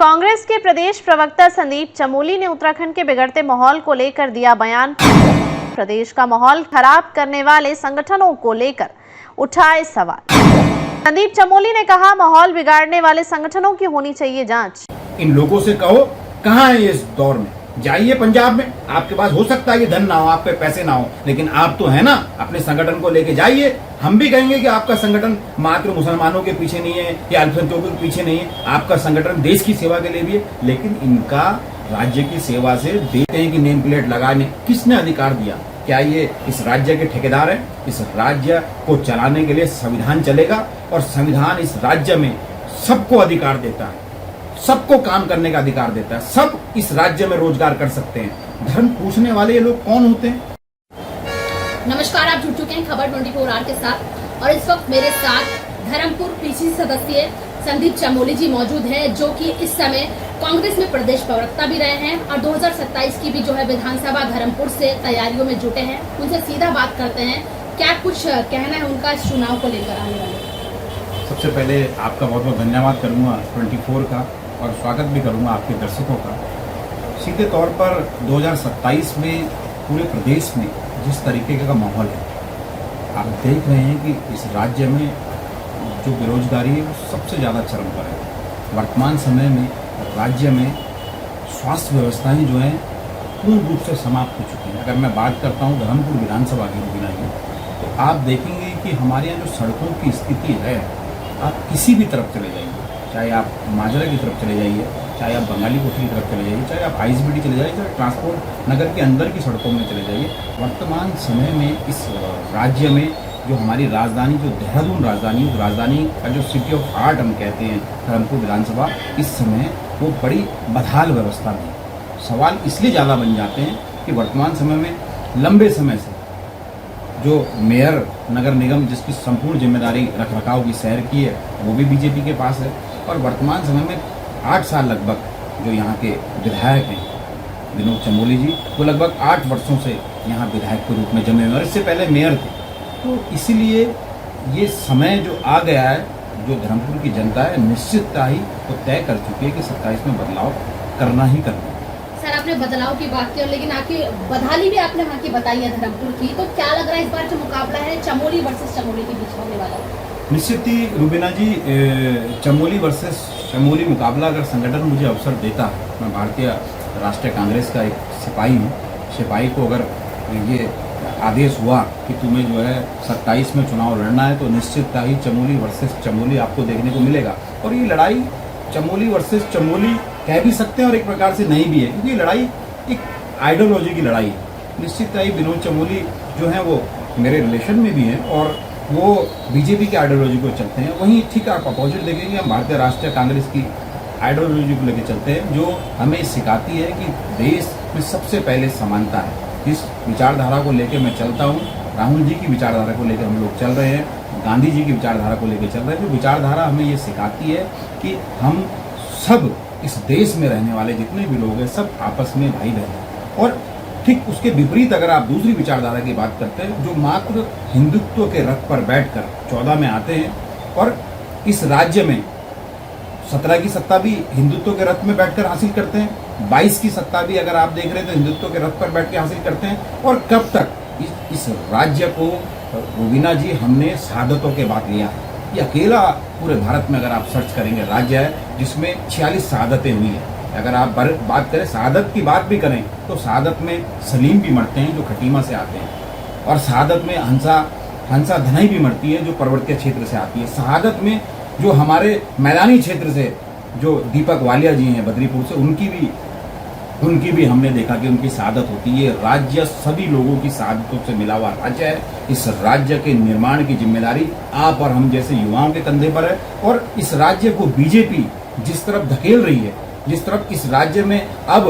कांग्रेस के प्रदेश प्रवक्ता संदीप चमोली ने उत्तराखंड के बिगड़ते माहौल को लेकर दिया बयान। प्रदेश का माहौल खराब करने वाले संगठनों को लेकर उठाए सवाल। संदीप चमोली ने कहा, माहौल बिगाड़ने वाले संगठनों की होनी चाहिए जांच। इन लोगों से कहो कहाँ है इस दौर में, जाइए पंजाब में। आपके पास हो सकता है कि धन ना हो, आप पे पैसे ना हो, लेकिन आप तो है ना, अपने संगठन को लेके जाइए। हम भी कहेंगे कि आपका संगठन मात्र मुसलमानों के पीछे नहीं है या अल्पसंख्यकों के पीछे नहीं है, आपका संगठन देश की सेवा के लिए भी है। लेकिन इनका राज्य की सेवा से देखते हैं कि नेम प्लेट लगाने किसने अधिकार दिया? क्या ये इस राज्य के ठेकेदार हैं? इस राज्य को चलाने के लिए संविधान चलेगा और संविधान इस राज्य में सबको अधिकार देता है, सबको काम करने का अधिकार देता है, सब इस राज्य में रोजगार कर सकते हैं। धर्म पूछने वाले ये लोग कौन होते हैं? नमस्कार, आप जुड़ चुके हैं खबर 24 आवर के साथ और इस वक्त मेरे साथ धर्मपुर पीसीसी सदस्य संदीप चमोली जी मौजूद हैं, जो कि इस समय कांग्रेस में प्रदेश प्रवक्ता भी रहे हैं और 2027 की भी जो है विधानसभा धर्मपुर से तैयारियों में जुटे हैं। उनसे सीधा बात करते हैं, क्या कुछ कहना है उनका इस चुनाव को लेकर आने वाले। सबसे पहले आपका बहुत बहुत धन्यवाद करूंगा 24 का, और स्वागत भी करूंगा आपके दर्शकों का। सीधे तौर पर 2027 में पूरे प्रदेश में जिस तरीके का माहौल है, आप देख रहे हैं कि इस राज्य में जो बेरोजगारी है वो सबसे ज़्यादा चरम पर है। वर्तमान समय में राज्य में स्वास्थ्य व्यवस्थाएं जो हैं पूर्ण रूप से समाप्त हो चुकी हैं। अगर मैं बात करता हूँ धर्मपुर विधानसभा की रुबीना की, तो आप देखेंगे कि हमारे यहाँ जो सड़कों की स्थिति है, आप किसी भी तरफ चले जाइए, चाहे आप माजरा की तरफ चले जाइए, चाहे आप बंगाली कोठी की तरफ चले जाइए, चाहे आप आईएसबीटी चले जाइए, चाहे ट्रांसपोर्ट नगर के अंदर की सड़कों में चले जाइए, वर्तमान समय में इस राज्य में जो हमारी राजधानी, जो देहरादून राजधानी का जो सिटी ऑफ आर्ट हम कहते हैं धर्मपुर विधानसभा, इस समय वो बड़ी बदहाल व्यवस्था में है। सवाल इसलिए ज़्यादा बन जाते हैं कि वर्तमान समय में लंबे समय से जो मेयर नगर निगम जिसकी संपूर्ण जिम्मेदारी रखरखाव की शहर की है, वो भी बीजेपी के पास है। और वर्तमान समय में 8 साल लगभग जो यहाँ के विधायक हैं विनोद चमोली जी, वो लगभग 8 वर्षों से यहाँ विधायक के रूप में जमे हुए और इससे पहले मेयर थे। तो इसीलिए ये समय जो आ गया है, जो धर्मपुर की जनता है निश्चितता ही तो तय कर चुकी है कि 27 में बदलाव करना ही करना है। सर, आपने बदलाव की बात की, लेकिन आपकी बदहाली भी आपने वहाँ की बताई है धर्मपुर की, तो क्या लग रहा है इस बार जो मुकाबला है चमोली वर्सेस चमोली के बीच होने वाला है? निश्चित ही रुबीना जी, चमोली वर्सेस चमोली मुकाबला अगर संगठन मुझे अवसर देता है, मैं भारतीय राष्ट्रीय कांग्रेस का एक सिपाही हूँ, सिपाही को अगर ये आदेश हुआ कि तुम्हें जो है 27 में चुनाव लड़ना है, तो निश्चितता ही चमोली वर्सेस चमोली आपको देखने को मिलेगा। और ये लड़ाई चमोली वर्सेस चमोली कह भी सकते हैं और एक प्रकार से नहीं भी है, क्योंकि लड़ाई एक आइडियोलॉजी की लड़ाई है। निश्चितता ही विनोद चमोली जो है वो मेरे रिलेशन में भी हैं और वो बीजेपी के आइडियोलॉजी को चलते हैं। वहीं ठीक आप अपोजिट देखेंगे, हम भारतीय राष्ट्रीय कांग्रेस की आइडियोलॉजी को लेकर चलते हैं, जो हमें सिखाती है कि देश में सबसे पहले समानता है। जिस विचारधारा को लेकर मैं चलता हूँ, राहुल जी की विचारधारा को लेकर हम लोग चल रहे हैं, गांधी जी की विचारधारा को लेकर चल रहे हैं। जो विचारधारा हमें ये सिखाती है कि हम सब इस देश में रहने वाले जितने भी लोग हैं सब आपस में भाई बहन हैं। और ठीक उसके विपरीत अगर आप दूसरी विचारधारा की बात करते हैं, जो मात्र हिंदुत्व के रथ पर बैठकर 14 में आते हैं और इस राज्य में 17 की सत्ता भी हिंदुत्व के रथ में बैठकर हासिल करते हैं, 22 की सत्ता भी अगर आप देख रहे हैं तो हिंदुत्व के रथ पर बैठ के हासिल करते हैं। और कब तक इस राज्य को रुबीना जी हमने शहादतों के बाद लिया है। ये अकेला पूरे भारत में अगर आप सर्च करेंगे राज्य है जिसमें 46 शहादतें हुई है। अगर आप बात करें शहादत की बात भी करें तो शहादत में सलीम भी मरते हैं जो खटीमा से आते हैं, और शहादत में हंसा धनाई भी मरती है जो पर्वतीय क्षेत्र से आती है। शहादत में जो हमारे मैदानी क्षेत्र से जो दीपक वालिया जी हैं बद्रीपुर से, उनकी भी हमने देखा कि उनकी शहादत होती है। राज्य सभी लोगों की शहादतों से मिला हुआ राज्य है। इस राज्य के निर्माण की जिम्मेदारी आप और हम जैसे युवाओं के कंधे पर है। और इस राज्य को बीजेपी जिस तरफ धकेल रही है, जिस तरफ इस राज्य में अब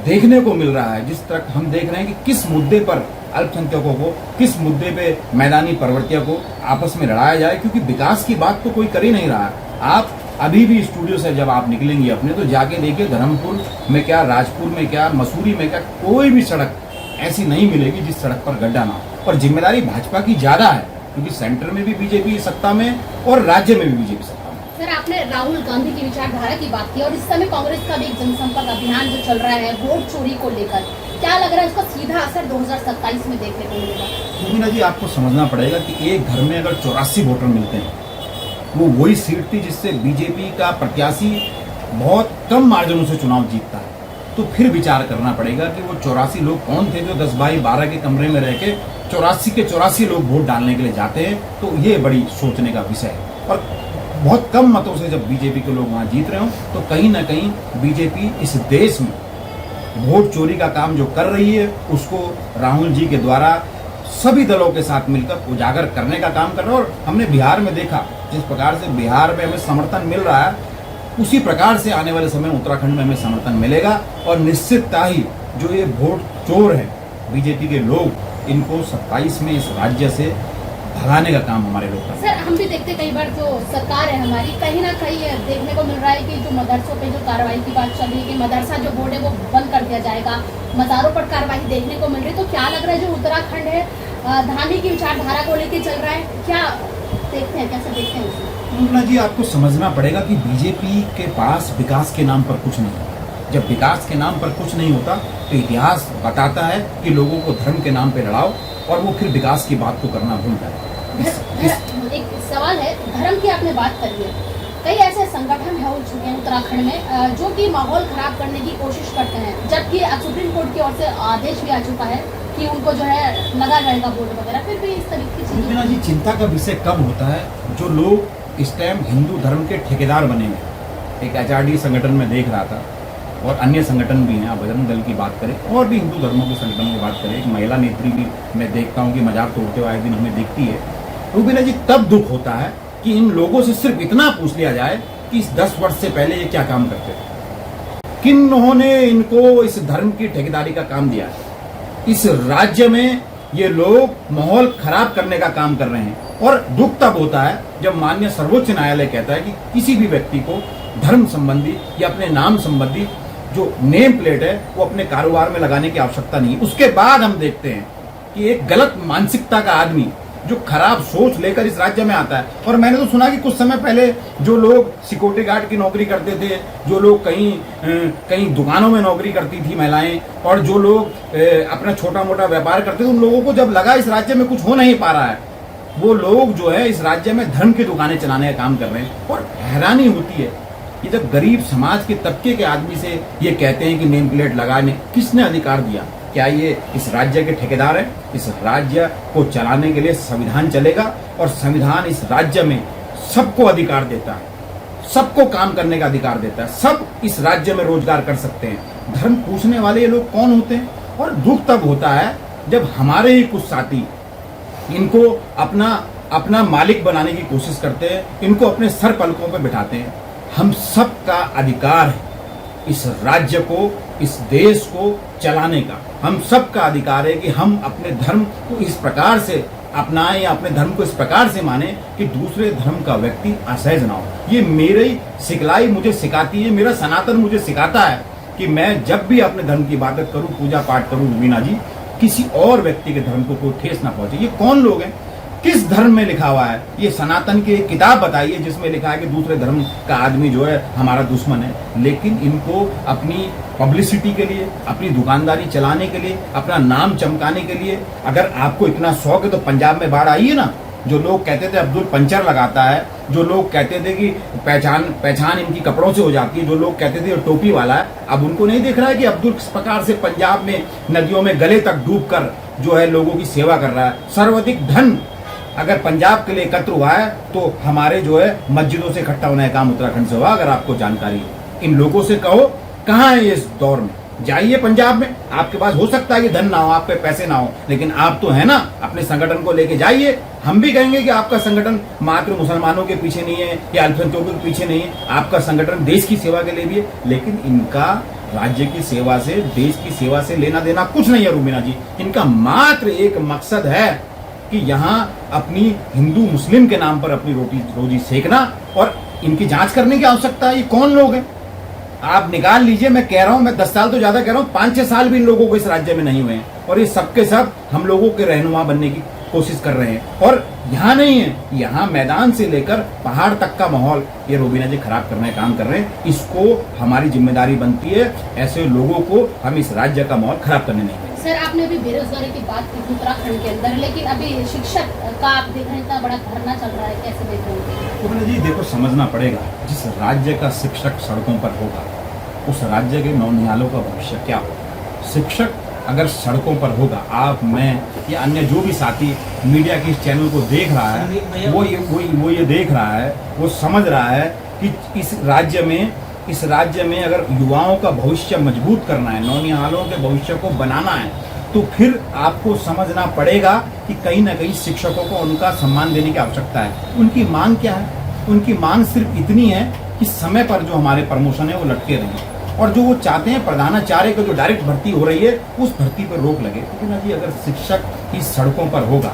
देखने को मिल रहा है, जिस तरह हम देख रहे हैं कि किस मुद्दे पर अल्पसंख्यकों को, किस मुद्दे पे मैदानी पर्वतीय को आपस में लड़ाया जाए, क्योंकि विकास की बात तो कोई कर ही नहीं रहा है। आप अभी भी स्टूडियो से जब आप निकलेंगे अपने, तो जाके देखिए धर्मपुर में क्या, राजपुर में क्या, मसूरी में क्या, कोई भी सड़क ऐसी नहीं मिलेगी जिस सड़क पर गड्ढा ना हो। और जिम्मेदारी भाजपा की ज्यादा है, क्योंकि सेंटर में भी बीजेपी सत्ता में और राज्य में भी बीजेपी सत्ता में। सर, आपने राहुल गांधी की विचारधारा की बात की और इस समय कांग्रेस का भी एक जनसंपर्क अभियान जो चल रहा है वोट चोरी को लेकर, क्या लग रहा है इसका सीधा असर 2027 में देखने को मिलेगा? रुबीना जी, आपको समझना पड़ेगा कि एक घर में अगर 84 वोटर मिलते हैं, वो वही सीट थी जिससे बीजेपी का प्रत्याशी बहुत कम मार्जिनों से चुनाव जीतता है, तो फिर विचार करना पड़ेगा कि वो 84 लोग कौन थे जो 10 बाई 12 के कमरे में रह के 84 के 84 लोग वोट डालने के लिए जाते हैं। तो ये बड़ी सोचने का विषय है। और बहुत कम मतों से जब बीजेपी के लोग वहाँ जीत रहे हो, तो कहीं ना कहीं बीजेपी इस देश में वोट चोरी का काम जो कर रही है उसको राहुल जी के द्वारा सभी दलों के साथ मिलकर उजागर करने का काम कर रहा है। और हमने बिहार में देखा जिस प्रकार से बिहार में हमें समर्थन मिल रहा है, उसी प्रकार से आने वाले समय में उत्तराखंड में हमें समर्थन मिलेगा। और निश्चितता ही जो ये वोट चोर है बीजेपी के लोग, इनको 27 में इस राज्य से भगाने का काम हमारे लोग करते हैं। सर, हम भी देखते कई बार जो सरकार है हमारी, कहीं ना कहीं देखने को मिल रहा है कि जो मदरसों पे जो कार्रवाई की बात चल रही है कि मदरसा जो बोर्ड है वो बंद कर दिया जाएगा, मज़ारों पर कार्रवाई देखने को मिल रही है। तो क्या लग रहा है जो उत्तराखंड है धामी की विचारधारा को लेकर चल रहा है, क्या देखते हैं, कैसे देखते हैं उसे? मुन्ना जी, आपको समझना पड़ेगा कि बीजेपी के पास विकास के नाम पर कुछ नहीं होता। जब विकास के नाम पर कुछ नहीं होता तो इतिहास बताता है कि लोगों को धर्म के नाम पे लड़ाओ और वो फिर विकास की बात को करना भूल जाए। एक सवाल है, धर्म की आपने बात करी है, कई ऐसे संगठन हो चुके हैं उत्तराखंड में जो कि माहौल खराब करने की कोशिश करते हैं, जबकि सुप्रीम कोर्ट की ओर से आदेश भी आ चुका है कि उनको जो है लगा रहेगा बोर्ड वगैरह, फिर भी इस तरीके की रुबीना जी, चिंता का विषय कब होता है जो लोग इस टाइम हिंदू धर्म के ठेकेदार बने हुए। एक HRD संगठन में देख रहा था और अन्य संगठन भी हैं, आप बजरंग दल की बात करें और भी हिंदू धर्मों के संगठनों की बात करें, एक महिला नेत्री भी मैं देखता हूँ कि मजाक तोड़ते हुए आए दिन हमें दिखती है। रुबीना जी, तब दुख होता है कि इन लोगों से सिर्फ इतना पूछ लिया जाए कि इस 10 वर्ष से पहले ये क्या काम करते थे, किन्होंने इनको इस धर्म की ठेकेदारी का काम दिया है। इस राज्य में ये लोग माहौल खराब करने का काम कर रहे हैं। और दुख तब होता है जब माननीय सर्वोच्च न्यायालय कहता है कि किसी भी व्यक्ति को धर्म संबंधी या अपने नाम संबंधी जो नेम प्लेट है वो अपने कारोबार में लगाने की आवश्यकता नहीं है। उसके बाद हम देखते हैं कि एक गलत मानसिकता का आदमी जो खराब सोच लेकर इस राज्य में आता है। और मैंने तो सुना कि कुछ समय पहले जो लोग सिक्योरिटी गार्ड की नौकरी करते थे, जो लोग कहीं दुकानों में नौकरी करती थी महिलाएं, और जो लोग अपना छोटा मोटा व्यापार करते थे, उन लोगों को जब लगा इस राज्य में कुछ हो नहीं पा रहा है, वो लोग जो है इस राज्य में धर्म की दुकानें चलाने का काम कर रहे हैं। और हैरानी होती है कि जब गरीब समाज के तबके के आदमी से ये कहते हैं कि नेम प्लेट लगाने, किसने अधिकार दिया? क्या ये इस राज्य के ठेकेदार हैं? इस राज्य को चलाने के लिए संविधान चलेगा और संविधान इस राज्य में सबको अधिकार देता है, सबको काम करने का अधिकार देता है, सब इस राज्य में रोजगार कर सकते हैं। धर्म पूछने वाले ये लोग कौन होते हैं? और दुख तब होता है जब हमारे ही कुछ साथी इनको अपना मालिक बनाने की कोशिश करते हैं, इनको अपने सर पलकों पर बिठाते हैं। हम सबका अधिकार है इस राज्य को, इस देश को चलाने का। हम सबका अधिकार है कि हम अपने धर्म को इस प्रकार से अपनाएं या अपने धर्म को इस प्रकार से माने कि दूसरे धर्म का व्यक्ति असहज ना हो। ये मेरी सिखलाई मुझे सिखाती है, मेरा सनातन मुझे सिखाता है कि मैं जब भी अपने धर्म की इबादत करूं, पूजा पाठ करूं, रुबीना जी, किसी और व्यक्ति के धर्म को कोई ठेस ना पहुंचे। ये कौन लोग हैं? किस धर्म में लिखा हुआ है? ये सनातन की एक किताब बताइए जिसमें लिखा है कि दूसरे धर्म का आदमी जो है हमारा दुश्मन है। लेकिन इनको अपनी पब्लिसिटी के लिए, अपनी दुकानदारी चलाने के लिए, अपना नाम चमकाने के लिए, अगर आपको इतना शौक है तो पंजाब में बाढ़ आई है ना, जो लोग कहते थे अब्दुल पंचर लगाता है, जो लोग कहते थे कि पहचान इनकी कपड़ों से हो जाती है, जो लोग कहते थे टोपी वाला है, अब उनको नहीं देख रहा है कि अब्दुल किस प्रकार से पंजाब में नदियों में गले तक डूब कर जो है लोगों की सेवा कर रहा है। सर्वाधिक धन अगर पंजाब के लिए एकत्र हुआ है तो हमारे जो है मस्जिदों से इकट्ठा होने का काम उत्तराखंड से हुआ। अगर आपको जानकारी है, इन लोगों से कहो कहाँ है इस दौर में, जाइए पंजाब में। आपके पास हो सकता है कि धन ना हो, आप पे पैसे ना हो, लेकिन आप तो है ना, अपने संगठन को लेके जाइए। हम भी कहेंगे कि आपका संगठन मात्र मुसलमानों के पीछे नहीं है या अल्पसंख्यकों के पीछे नहीं है, आपका संगठन देश की सेवा के लिए भी है। लेकिन इनका राज्य की सेवा से, देश की सेवा से लेना देना कुछ नहीं है रुबीना जी। इनका मात्र एक मकसद है कि यहाँ अपनी हिंदू मुस्लिम के नाम पर अपनी रोजी सेकना, और इनकी जांच करने की आवश्यकता है। ये कौन लोग हैं आप निकाल लीजिए। मैं कह रहा हूं, मैं 10 साल तो ज्यादा कह रहा हूं, 5-6 साल भी इन लोगों को इस राज्य में नहीं हुए हैं, और ये सबके सब हम लोगों के रहनुमा बनने की कोशिश कर रहे हैं। और यहाँ नहीं है, यहाँ मैदान से लेकर पहाड़ तक का माहौल ये रूबीना जी खराब करने का काम कर रहे हैं। इसको हमारी जिम्मेदारी बनती है, ऐसे लोगों को हम इस राज्य का माहौल खराब करने नहीं देंगे। सर, आपने अभी बेरोजगारी की बात की उत्तराखंड के अंदर, लेकिन अभी शिक्षक का आप देख रहे हैं इतना बड़ा धरना चल रहा है, कैसे देख रहे हैं? रूबीना जी देखो, समझना पड़ेगा, जिस राज्य का शिक्षक सड़कों पर होगा उस राज्य के नौनिहालों का भविष्य क्या होगा। शिक्षक अगर सड़कों पर होगा, आप, मैं या अन्य जो भी साथी मीडिया के इस चैनल को देख रहा है वो ये देख रहा है, वो समझ रहा है कि इस राज्य में अगर युवाओं का भविष्य मजबूत करना है, नौनिहालों के भविष्य को बनाना है, तो फिर आपको समझना पड़ेगा कि कहीं ना कहीं शिक्षकों को उनका सम्मान देने की आवश्यकता है। उनकी मांग क्या है? उनकी मांग सिर्फ इतनी है कि समय पर जो हमारे प्रमोशन है वो लटके रहें, और जो वो चाहते हैं प्रधानाचार्य को जो डायरेक्ट भर्ती हो रही है उस भर्ती पर रोक लगे। क्योंकि ना जी अगर शिक्षक इस सड़कों पर होगा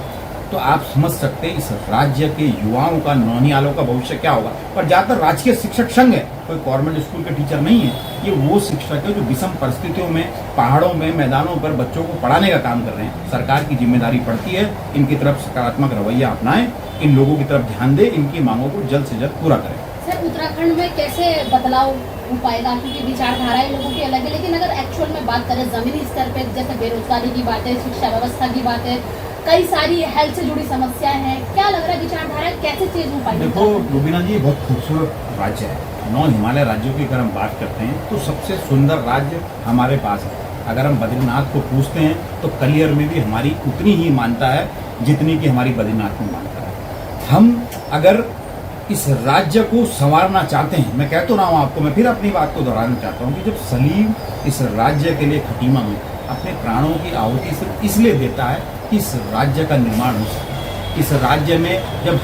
तो आप समझ सकते हैं इस राज्य के युवाओं का, नौनिहालों का भविष्य क्या होगा। और ज़्यादातर राजकीय शिक्षक संघ है, कोई गवर्नमेंट स्कूल के टीचर नहीं है, ये वो शिक्षक है जो विषम परिस्थितियों में, पहाड़ों में, मैदानों पर बच्चों को पढ़ाने का काम कर रहे हैं। सरकार की जिम्मेदारी पड़ती है इनकी तरफ सकारात्मक रवैया अपनाएं, इन लोगों की तरफ ध्यान दें, इनकी मांगों को जल्द से जल्द पूरा करें। सर, उत्तराखंड में कैसे बदलाव हो पाएगा? क्योंकि विचारधाराएं लोगों की अलग है, लेकिन अगर एक्चुअल में बात करें जमीनी स्तर पे, जैसे बेरोजगारी की बात है, शिक्षा व्यवस्था की बात है, कई सारी हेल्थ से जुड़ी समस्याएं हैं, क्या लग रहा है विचारधाराएं कैसे चेंज हो पाएगी? देखो रूबीना जी, बहुत खूबसूरत राज्य है। 9 हिमालय राज्यों की अगर हम बात करते हैं तो सबसे सुंदर राज्य हमारे पास है। अगर हम बद्रीनाथ को पूछते हैं तो कलियर में भी हमारी उतनी ही मान्यता है जितनी कि हमारी बद्रीनाथ में मान्यता है। हम अगर इस राज्य को संवारना चाहते हैं, मैं कह तो रहा हूँ आपको, मैं फिर अपनी बात को दोहराना चाहता हूँ कि जब सलीम इस राज्य के लिए खटीमा में अपने प्राणों की आहुति सिर्फ इसलिए देता है कि इस राज्य का निर्माण हो सके। इस राज्य में जब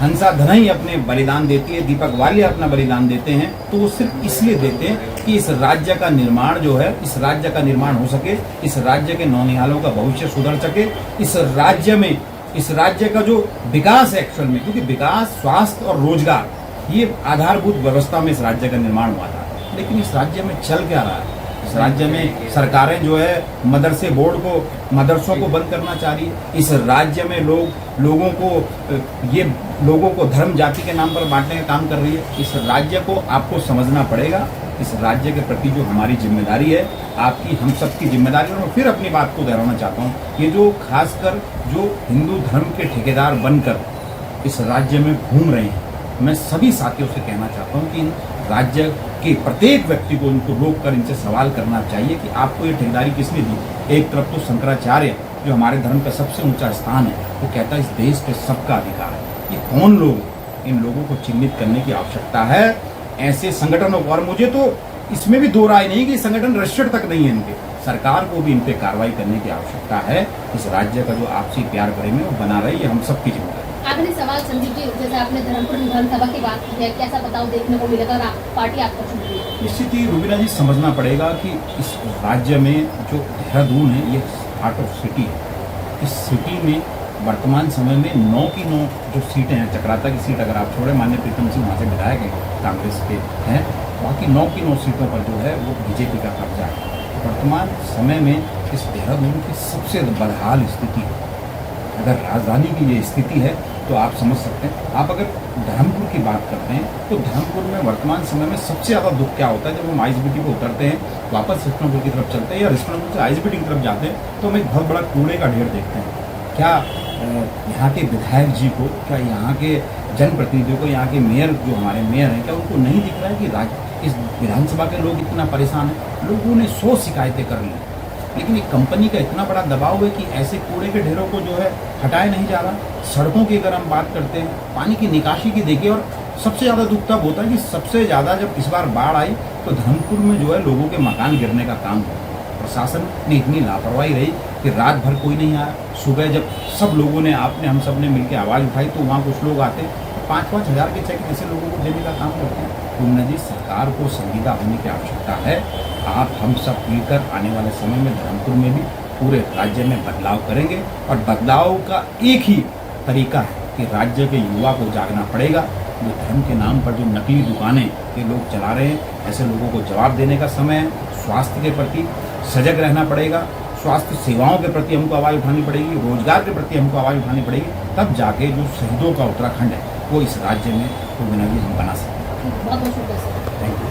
हंसा धनई अपने बलिदान देती है, दीपक वाल्य अपना बलिदान देते हैं, तो वो सिर्फ इसलिए देते हैं कि इस राज्य का निर्माण जो है, इस राज्य का निर्माण हो सके, इस राज्य के नौनिहालों का भविष्य सुधर सके, इस राज्य का जो विकास है एक्चुअल में, क्योंकि विकास, स्वास्थ्य और रोजगार ये आधारभूत व्यवस्था में इस राज्य का निर्माण हुआ था। लेकिन इस राज्य में चल क्या रहा है? इस राज्य में सरकारें जो है मदरसों को बंद करना चाह रही है। इस राज्य में लोगों को धर्म जाति के नाम पर बांटने का काम कर रही है। इस राज्य को आपको समझना पड़ेगा। इस राज्य के प्रति जो हमारी जिम्मेदारी है, आपकी, हम सबकी जिम्मेदारी। और मैं फिर अपनी बात को दोहराना चाहता हूँ, ये जो खासकर जो हिंदू धर्म के ठेकेदार बनकर इस राज्य में घूम रहे हैं, मैं सभी साथियों से कहना चाहता हूँ कि इन राज्य के प्रत्येक व्यक्ति को उनको रोक कर इनसे सवाल करना चाहिए कि आपको ये ठेकेदारी किसने दी। एक तरफ तो शंकराचार्य जो हमारे धर्म का सबसे ऊंचा स्थान है, वो कहता है इस देश पे सबका अधिकार है। ये कौन लोग हैं? इन लोगों को चिन्हित करने की आवश्यकता है, ऐसे संगठनों को। और मुझे तो इसमें भी दो राय नहीं कि संगठन रजिस्टर्ड तक नहीं है इनके, सरकार को भी इन पे कार्रवाई करने की आवश्यकता है। इस राज्य का जो आपसी प्यार प्रेम है वो बना रही है, हम सबकी जिम्मेदारी। आखिरी सवाल संदीप जी, जैसे आपने धर्मपुर विधानसभा की बात की है, कैसा बदलाव देखने को मिलेगा और पार्टी आपको चुन रही है? निश्चित ही रूबीना जी, समझना पड़ेगा कि इस राज्य में जो देहरादून है ये हार्ट ऑफ सिटी है। इस सिटी में वर्तमान समय में 9 की 9 जो सीटें हैं, चक्राता की सीट अगर आप छोड़े, माननीय प्रीतम सिंह वहाँ से विधायक हैं, कांग्रेस के हैं, बाकी 9 की 9 सीटों पर जो है वो बीजेपी का कब्जा है। वर्तमान समय में इस देहरादून की सबसे बदहाल स्थिति है। अगर राजधानी की ये स्थिति है तो आप समझ सकते हैं। आप अगर धर्मपुर की बात करते हैं तो धर्मपुर में वर्तमान समय में सबसे ज़्यादा दुख क्या होता है, जब हम आईएसबीटी को उतरते हैं, वापस रिश्वनपुर की तरफ चलते हैं या रिश्वनपुर से आईएसबीटी की तरफ जाते हैं, तो हम एक बहुत बड़ा कूड़े का ढेर देखते हैं। क्या यहाँ के विधायक जी को, क्या यहाँ के जनप्रतिनिधियों को, यहाँ के मेयर जो हमारे मेयर हैं, क्या उनको नहीं दिख रहा है कि इस विधानसभा के लोग इतना परेशान हैं? लोगों ने 100 शिकायतें कर ली, लेकिन एक कंपनी का इतना बड़ा दबाव है कि ऐसे कूड़े के ढेरों को जो है हटाया नहीं जा रहा। सड़कों की अगर हम बात करते हैं, पानी की निकासी की देखिए, और सबसे ज़्यादा दुख तब होता है कि सबसे ज़्यादा जब इस बार बाढ़ आई तो धर्मपुर में जो है लोगों के मकान गिरने का काम हुआ। प्रशासन ने इतनी लापरवाही रही कि रात भर कोई नहीं आया। सुबह जब सब लोगों ने, हम सब ने मिलकर आवाज़ उठाई तो वहाँ कुछ लोग आते, 5-5 हज़ार के चेक ऐसे लोगों को देने का काम करते हैं। रूबीना जी, सरकार को संजीदा होने की आवश्यकता है। आप, हम सब मिलकर आने वाले समय में धर्मपुर में भी पूरे राज्य में बदलाव करेंगे, और बदलाव का एक ही तरीका है कि राज्य के युवा को जागना पड़ेगा। जो धर्म के नाम पर जो नकली दुकानें ये लोग चला रहे हैं, ऐसे लोगों को जवाब देने का समय है। स्वास्थ्य के प्रति सजग रहना पड़ेगा। स्वास्थ्य सेवाओं के प्रति हमको आवाज़ उठानी पड़ेगी, रोजगार के प्रति हमको आवाज़ उठानी पड़ेगी, तब जाके जो शहीदों का उत्तराखंड है वो इस राज्य में तो हम बना सकते हैं। बहुत बहुत शुक्रिया सर। Thank you.